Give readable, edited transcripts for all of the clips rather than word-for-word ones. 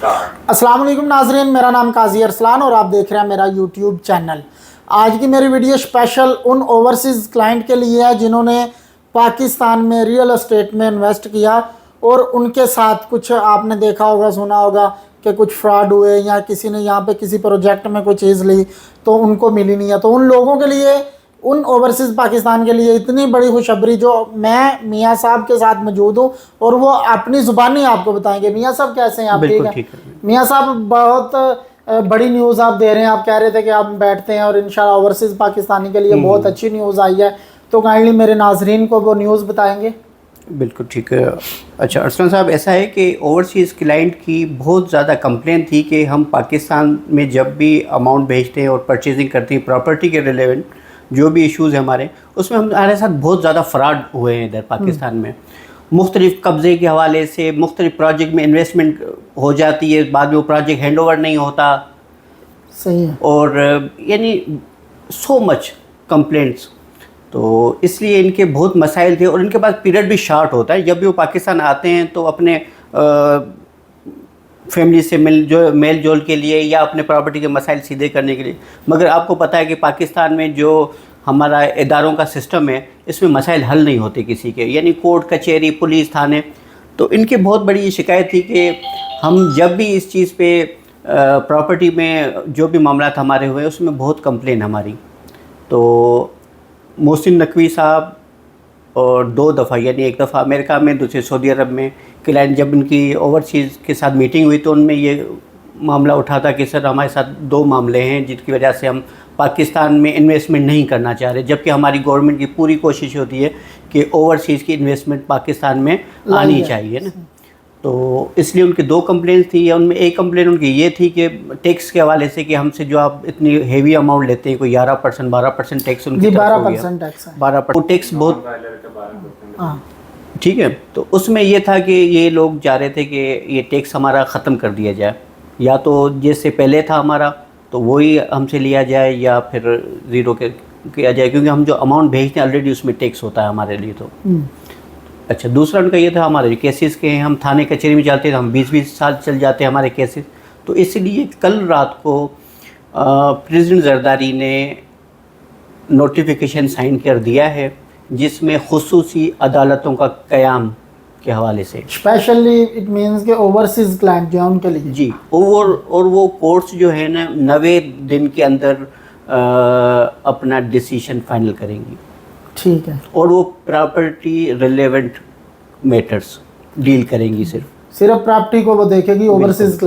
अस्सलाम वालेकुम नाजरीन, मेरा नाम काजी अरसलान और आप देख रहे हैं मेरा यूट्यूब चैनल। आज की मेरी वीडियो स्पेशल उन ओवरसीज़ क्लाइंट के लिए है जिन्होंने पाकिस्तान में रियल एस्टेट में इन्वेस्ट किया और उनके साथ कुछ आपने देखा होगा, सुना होगा कि कुछ फ्रॉड हुए या किसी ने यहाँ पे किसी प्रोजेक्ट में कोई चीज़ ली तो उनको मिली नहीं है। तो उन लोगों के लिए, उन ओवरसीज़ पाकिस्तान के लिए इतनी बड़ी खुशखबरी जो मैं मियाँ साहब के साथ मौजूद हूँ और वो अपनी ज़ुबानी आपको बताएंगे। मियाँ साहब कैसे हैं आप? ठीक है मियाँ साहब, बहुत बड़ी न्यूज़ आप दे रहे हैं। आप कह रहे थे कि आप बैठते हैं और इंशाल्लाह ओवरसीज़ पाकिस्तानी के लिए बहुत अच्छी न्यूज़ आई है, तो काइंडली मेरे नाजरीन को वो न्यूज़ बताएंगे। बिल्कुल ठीक है। अच्छा अरसलान साहब, ऐसा है कि ओवरसीज़ क्लाइंट की बहुत ज़्यादा कंप्लेन थी कि हम पाकिस्तान में जब भी अमाउंट भेजते हैं और परचेजिंग करते हैं प्रॉपर्टी के रिलेवेंट जो भी इश्यूज़ हैं हमारे, उसमें हमारे साथ बहुत ज़्यादा फ्रॉड हुए हैं इधर पाकिस्तान में। मुख्तलिफ़ कब्ज़े के हवाले से मुख्तलिफ़ प्रोजेक्ट में इन्वेस्टमेंट हो जाती है, बाद में वो प्रोजेक्ट हैंड ओवर नहीं होता। सही है। और यानी सो मच कंप्लेंट्स, तो इसलिए इनके बहुत मसाइल थे और इनके पास पीरियड भी शॉर्ट होता है। जब भी वो पाकिस्तान आते हैं तो अपने फैमिली से मेल जोल के लिए या अपने प्रॉपर्टी के मसाइल सीधे करने के लिए। मगर आपको पता है कि पाकिस्तान में जो हमारा इदारों का सिस्टम है, इसमें मसाइल हल नहीं होते किसी के, यानी कोर्ट कचहरी पुलिस थाने। तो इनकी बहुत बड़ी शिकायत थी कि हम जब भी इस चीज़ पे प्रॉपर्टी में जो भी मामला हमारे हुए उसमें बहुत कंप्लेन हमारी। तो मोहसिन नकवी साहब और 2 दफ़ा, यानी एक दफ़ा अमेरिका में, दूसरे सऊदी अरब में क्लाइंट, जब उनकी ओवरसीज़ के साथ मीटिंग हुई तो उनमें ये मामला उठा था कि सर हमारे साथ 2 मामले हैं जिनकी वजह से हम पाकिस्तान में इन्वेस्टमेंट नहीं करना चाह रहे, जबकि हमारी गवर्नमेंट की पूरी कोशिश होती है कि ओवरसीज़ की इन्वेस्टमेंट पाकिस्तान में आनी चाहिए ना। तो इसलिए उनकी 2 कंप्लेंट्स थी। उनमें एक कंप्लेंट उनकी ये थी कि टैक्स के हवाले से कि हमसे जो आप इतनी हेवी अमाउंट लेते हैं, कोई 11% 12% टैक्स उनकी 12% टैक्स है। 12% टैक्स बहुत ठीक है। तो उसमें ये था कि ये लोग चाह रहे थे कि ये टैक्स हमारा ख़त्म कर दिया जाए, या तो जैसे पहले था हमारा तो वही हमसे लिया जाए या फिर ज़ीरो किया जाए, क्योंकि हम जो अमाउंट भेजते हैं ऑलरेडी उसमें टैक्स होता है हमारे लिए। तो अच्छा, दूसरा उनका ये था हमारे केसेस के हैं, हम थाने कचहरी में जाते हैं तो हम 20-20 साल चल जाते हैं हमारे केसेस। तो इसलिए कल रात को प्रेसिडेंट जरदारी ने नोटिफिकेशन साइन कर दिया है जिसमें खुसूसी अदालतों का क़याम के हवाले से, स्पेशली इट मीन्स के ओवरसीज़ क्लाइंट जो है उनके लिए जी। और वो कोर्ट्स जो है ना 90 दिन के अंदर अपना डिसीजन फाइनल करेंगी। ठीक है। और वो प्रॉपर्टी रिलेवेंट मैटर्स डील करेंगी, सिर्फ प्रॉपर्टी को वो देखेगी ओवरसीज़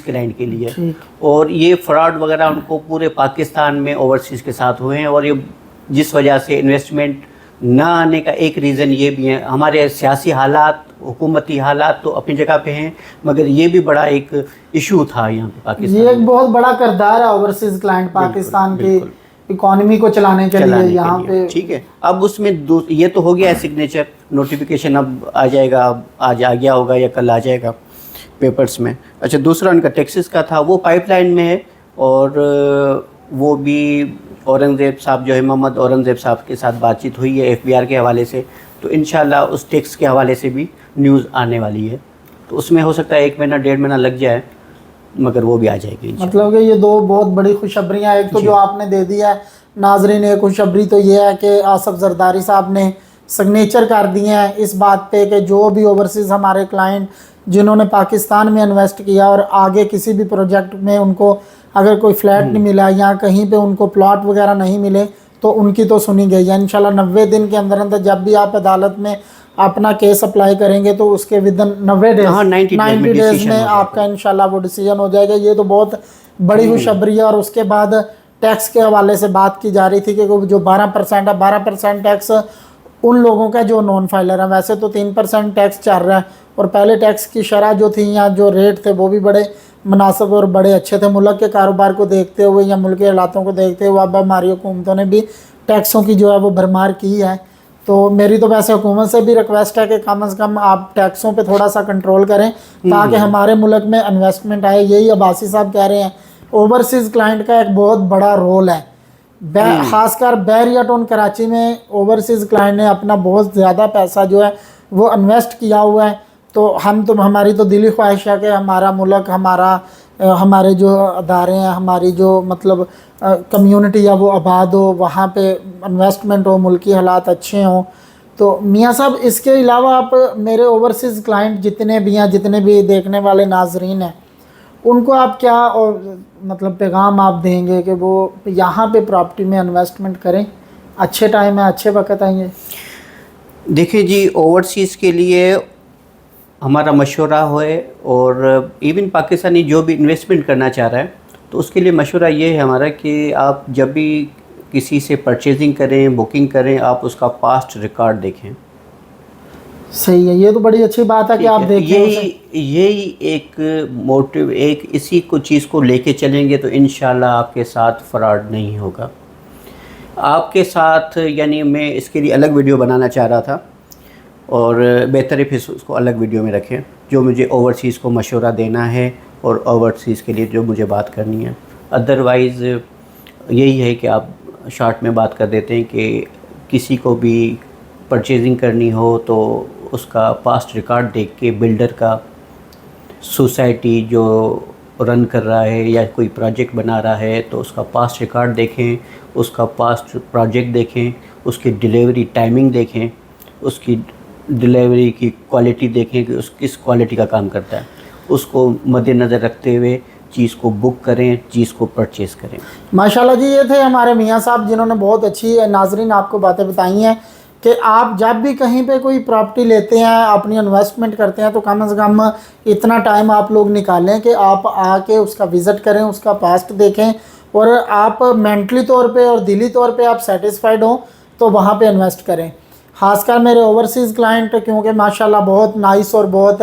क्लाइंट के लिए। और ये फ्रॉड वगैरह उनको पूरे पाकिस्तान में ओवरसीज़ के साथ हुए हैं। और ये जिस वजह से इन्वेस्टमेंट ना आने का एक रीज़न ये भी है, हमारे सियासी हालात, हुकूमती हालात तो अपनी जगह पे हैं, मगर ये भी बड़ा एक इशू था यहाँ पे पाकिस्तान। ये एक बहुत बड़ा किरदार है ओवरसीज़ क्लाइंट पाकिस्तान की इकॉनमी को चलाने के लिए यहाँ पे। ठीक है। अब उसमें ये तो हो गया है सिग्नेचर, नोटिफिकेशन अब आ जाएगा, आज आ गया होगा या कल आ जाएगा पेपर्स में। अच्छा, दूसरा उनका टैक्सेस का था, वो पाइपलाइन में है। और वो भी औरंगज़ेब साहब जो है, मोहम्मद औरंगज़ेब साहब के साथ बातचीत हुई है FBR के हवाले से, तो इंशाल्लाह उस टैक्स के हवाले से भी न्यूज़ आने वाली है। तो उसमें हो सकता है 1 महीना 1.5 महीना लग जाए, मगर वो भी आ जाएगी। मतलब कि ये 2 बहुत बड़ी खुशखबरियाँ, एक तो जो आपने दे दिया है नाजरीन, एक खुशखबरी तो ये है कि आसफ जरदारी साहब ने सिग्नेचर कर दिए हैं इस बात पे कि जो भी ओवरसीज़ हमारे क्लाइंट जिन्होंने पाकिस्तान में इन्वेस्ट किया और आगे किसी भी प्रोजेक्ट में उनको अगर कोई फ्लैट नहीं मिला या कहीं पे उनको प्लॉट वगैरह नहीं मिले तो उनकी तो सुनी गई है। इंशाल्लाह 90 दिन के अंदर अंदर जब भी आप अदालत में अपना केस अप्लाई करेंगे तो उसके विदिन 90 डेज़ में आपका इंशाल्लाह वो डिसीजन हो जाएगा। ये तो बहुत बड़ी खुशखबरी है। और उसके बाद टैक्स के हवाले से बात की जा रही थी कि जो 12% है, 12% टैक्स उन लोगों का जो नॉन फाइलर है। वैसे तो 3% टैक्स चल रहा है और पहले टैक्स की शरह जो थी या जो रेट थे वो भी बड़े मुनासिब और बड़े अच्छे थे। मुल्क के कारोबार को देखते हुए या मुल्क के हालातों को देखते हुए अब हमारी हुकूमतों ने भी टैक्सों की जो है वो भरमार की है। तो मेरी तो वैसे हुकूमत से भी रिक्वेस्ट है कि कम से कम आप टैक्सों पे थोड़ा सा कंट्रोल करें ताकि हमारे मुल्क में इन्वेस्टमेंट आए। यही अब्बासी साहब कह रहे हैं, ओवरसीज़ क्लाइंट का एक बहुत बड़ा रोल है। खासकर बैरिया टाउन कराची में ओवरसीज़ क्लाइंट ने अपना बहुत ज़्यादा पैसा जो है वो इन्वेस्ट किया हुआ है। تو ہماری تو دلی خواہش ہے کہ ہمارا ملک، ہمارے جو ادارے ہیں، ہماری جو مطلب کمیونٹی ہے وہ آباد ہو، وہاں پہ انویسٹمنٹ ہو، ملکی حالات اچھے ہوں. تو میاں صاحب اس کے علاوہ آپ میرے اوورسیز کلائنٹ جتنے بھی ہیں، جتنے بھی دیکھنے والے ناظرین ہیں، ان کو آپ کیا اور مطلب پیغام آپ دیں گے کہ وہ یہاں پہ پراپرٹی میں انویسٹمنٹ کریں؟ اچھے ٹائم ہے، اچھے وقت آئیں گے. دیکھیں جی، اوورسیز کے لیے ہمارا مشورہ ہوئے، اور ایون پاکستانی جو بھی انویسٹمنٹ کرنا چاہ رہا ہے تو اس کے لیے مشورہ یہ ہے ہمارا کہ آپ جب بھی کسی سے پرچیزنگ کریں، بکنگ کریں، آپ اس کا پاسٹ ریکارڈ دیکھیں. صحیح ہے، یہ تو بڑی اچھی بات ہے کہ آپ دیکھیں اسے. یہی ایک موٹیو، ایک اسی کو چیز کو لے کے چلیں گے تو انشاءاللہ آپ کے ساتھ فراڈ نہیں ہوگا. آپ کے ساتھ یعنی میں اس کے لیے الگ ویڈیو بنانا چاہ رہا تھا، اور بہتر ہے پھر اس کو الگ ویڈیو میں رکھیں، جو مجھے اوورسیز کو مشورہ دینا ہے اور اوورسیز کے لیے جو مجھے بات کرنی ہے. ادروائز یہی ہے کہ آپ شارٹ میں بات کر دیتے ہیں کہ کسی کو بھی پرچیزنگ کرنی ہو تو اس کا پاسٹ ریکارڈ دیکھ کے، بلڈر کا، سوسائٹی جو رن کر رہا ہے یا کوئی پروجیکٹ بنا رہا ہے تو اس کا پاسٹ ریکارڈ دیکھیں، اس کا پاسٹ پروجیکٹ دیکھیں، اس کی ڈیلیوری ٹائمنگ دیکھیں، اس کی ڈیلیوری کی کوالٹی دیکھیں کہ اس کس کوالٹی کا کام کرتا ہے. اس کو مد نظر رکھتے ہوئے چیز کو بک کریں، چیز کو پرچیز کریں. ماشاءاللہ جی، یہ تھے ہمارے میاں صاحب جنہوں نے بہت اچھی ناظرین آپ کو باتیں بتائی ہیں کہ آپ جب بھی کہیں پہ کوئی پراپرٹی لیتے ہیں، اپنی انویسٹمنٹ کرتے ہیں، تو کم از کم اتنا ٹائم آپ لوگ نکالیں کہ آپ آ کے اس کا وزٹ کریں، اس کا پاسٹ دیکھیں، اور آپ مینٹلی طور پہ اور دلی طور پہ آپ سیٹسفائیڈ ہوں تو وہاں پہ انویسٹ کریں. خاص کر میرے اوورسیز کلائنٹ، کیونکہ ماشاءاللہ بہت نائس اور بہت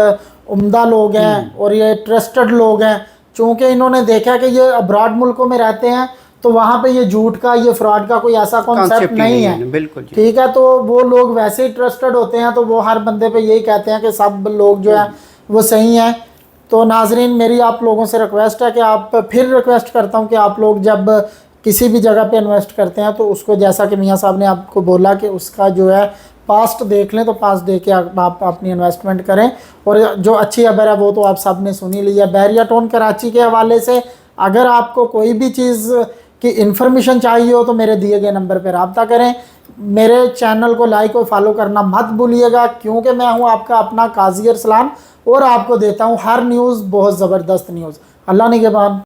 عمدہ لوگ ہیں اور یہ ٹرسٹڈ لوگ ہیں، چونکہ انہوں نے دیکھا کہ یہ ابراڈ ملکوں میں رہتے ہیں تو وہاں پہ یہ جھوٹ کا، یہ فراڈ کا کوئی ایسا کانسیپٹ نہیں ہے. بالکل جی. ٹھیک ہے، تو وہ لوگ ویسے ہی ٹرسٹڈ ہوتے ہیں، تو وہ ہر بندے پہ یہی کہتے ہیں کہ سب لوگ جو ہیں وہ صحیح ہیں. تو ناظرین، میری آپ لوگوں سے ریکویسٹ ہے کہ آپ پھر ریکویسٹ کرتا ہوں کہ آپ لوگ جب کسی بھی جگہ پہ انویسٹ کرتے ہیں تو اس کو، جیسا کہ میاں صاحب نے آپ کو بولا کہ اس کا جو ہے پاسٹ دیکھ لیں، تو پاسٹ دیکھ کے آپ اپنی انویسٹمنٹ کریں. اور جو اچھی خبر ہے وہ تو آپ سب نے سنی لی ہے. بحریہ ٹون کراچی کے حوالے سے اگر آپ کو کوئی بھی چیز کی انفارمیشن چاہیے ہو تو میرے دیے گئے نمبر پہ رابطہ کریں. میرے چینل کو لائک اور فالو کرنا مت بھولیے گا، کیونکہ میں ہوں آپ کا اپنا قاضی ارسلان، اور آپ کو دیتا ہوں ہر نیوز، بہت زبردست نیوز. اللہ نگہبان.